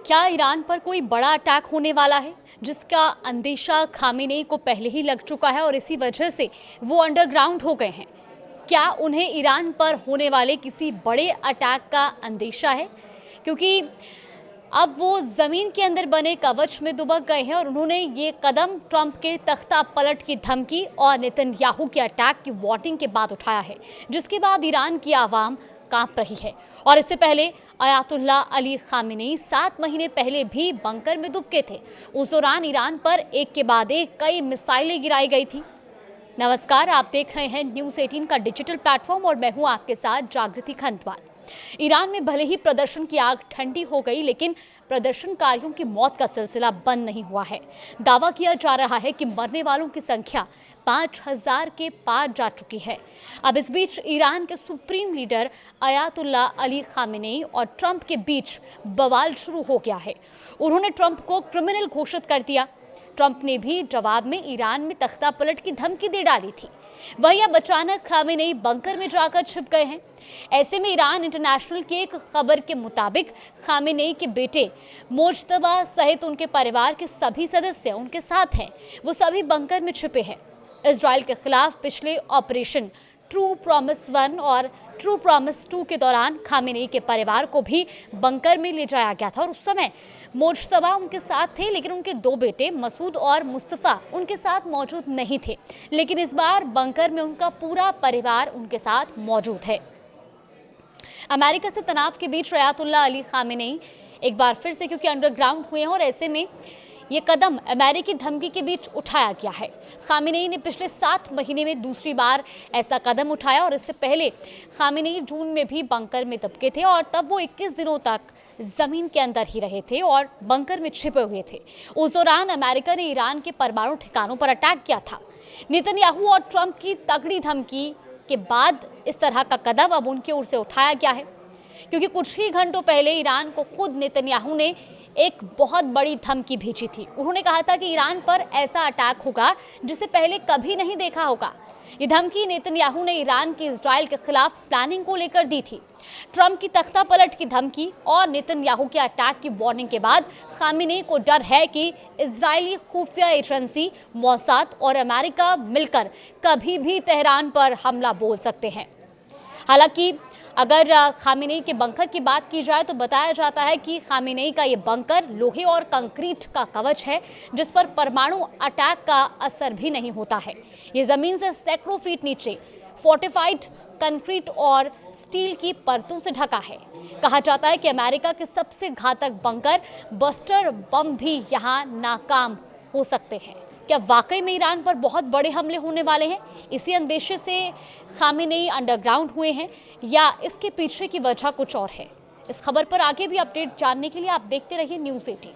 क्या ईरान पर कोई बड़ा अटैक होने वाला है जिसका अंदेशा खामेनेई को पहले ही लग चुका है और इसी वजह से वो अंडरग्राउंड हो गए हैं। क्या उन्हें ईरान पर होने वाले किसी बड़े अटैक का अंदेशा है, क्योंकि अब वो जमीन के अंदर बने कवच में दुबक गए हैं और उन्होंने ये कदम ट्रंप के तख्ता पलट की धमकी और नेतन्याहू के अटैक की वार्निंग के बाद उठाया है, जिसके बाद ईरान की आवाम कांप रही है। और इससे पहले अयातुल्ला अली खामेनेई 7 महीने पहले भी बंकर में दुबके थे। उस दौरान ईरान पर एक के बाद एक कई मिसाइलें गिराई गई थी। नमस्कार, आप देख रहे हैं न्यूज़ 18 का डिजिटल प्लेटफॉर्म और मैं हूं आपके साथ जागृति खंडवाल। ईरान में भले ही प्रदर्शन की आग ठंडी हो गई, लेकिन प्रदर्शनकारियों की मौत का सिलसिला बंद नहीं हुआ है। दावा किया जा रहा है कि मरने वालों की संख्या 5000 के पार जा चुकी है। अब इस बीच ईरान के supreme leader Ayatollah Ali Khamenei और ट्रंप के बीच बवाल शुरू हो गया है। उन्होंने ट्रंप को क्रिमिनल घोषित कर दिया। ट्रंप ने भी जवाब में ईरान में तख्ता पलट की धमकी दे डाली थी। वही अब अचानक खामेनेई बंकर में जाकर छिप गए हैं। ऐसे में ईरान इंटरनेशनल की एक खबर के मुताबिक खामेनेई के बेटे मोज्तबा सहित उनके परिवार के सभी सदस्य उनके साथ हैं। वो सभी बंकर में छिपे हैं। इजराइल के खिलाफ पिछले ऑपरेशन ट्रू प्रॉमिस 1 और ट्रू प्रॉमिस 2 के दौरान खामेनेई के परिवार को भी बंकर में ले जाया गया था और उस समय मोज्तबा उनके साथ थे, लेकिन उनके 2 बेटे मसूद और मुस्तफ़ा उनके साथ मौजूद नहीं थे। लेकिन इस बार बंकर में उनका पूरा परिवार उनके साथ मौजूद है। अमेरिका से तनाव के बीच अयातुल्ला अली खामेनेई एक बार फिर से क्योंकि अंडरग्राउंड हुए हैं और ऐसे में ये कदम अमेरिकी धमकी के बीच उठाया गया है। खामेनेई ने पिछले 7 महीने में दूसरी बार ऐसा कदम उठाया और इससे पहले खामेनेई जून में भी बंकर में दबके थे और तब वो 21 दिनों तक जमीन के अंदर ही रहे थे और बंकर में छिपे हुए थे। उस दौरान अमेरिका ने ईरान के परमाणु ठिकानों पर अटैक किया था। नेतन्याहू और ट्रंप की तगड़ी धमकी के बाद इस तरह का कदम अब उनकी ओर से उठाया गया है, क्योंकि कुछ ही घंटों पहले ईरान को खुद नेतन्याहू ने एक बहुत बड़ी धमकी भेजी थी। उन्होंने कहा था कि ईरान पर ऐसा अटैक होगा जिसे पहले कभी नहीं देखा होगा। ये धमकी नेतन्याहू ने ईरान की इजराइल के खिलाफ प्लानिंग को लेकर दी थी। ट्रंप की तख्ता पलट की धमकी और नेतन्याहू के अटैक की वार्निंग के बाद खामेनेई को डर है कि इजरायली खुफिया एजेंसी मोसाद और अमेरिका मिलकर कभी भी तेहरान पर हमला बोल सकते हैं। हालांकि अगर खामेनेई के बंकर की बात की जाए तो बताया जाता है कि खामेनेई का ये बंकर लोहे और कंक्रीट का कवच है, जिस पर परमाणु अटैक का असर भी नहीं होता है। ये जमीन से सैकड़ों फीट नीचे फोर्टिफाइड कंक्रीट और स्टील की परतों से ढका है। कहा जाता है कि अमेरिका के सबसे घातक बंकर बस्टर बम भी यहाँ नाकाम हो सकते हैं। क्या वाकई में ईरान पर बहुत बड़े हमले होने वाले हैं? इसी अंदेशे से खामेनेई अंडरग्राउंड हुए हैं या इसके पीछे की वजह कुछ और है? इस खबर पर आगे भी अपडेट जानने के लिए आप देखते रहिए न्यूज़ 18।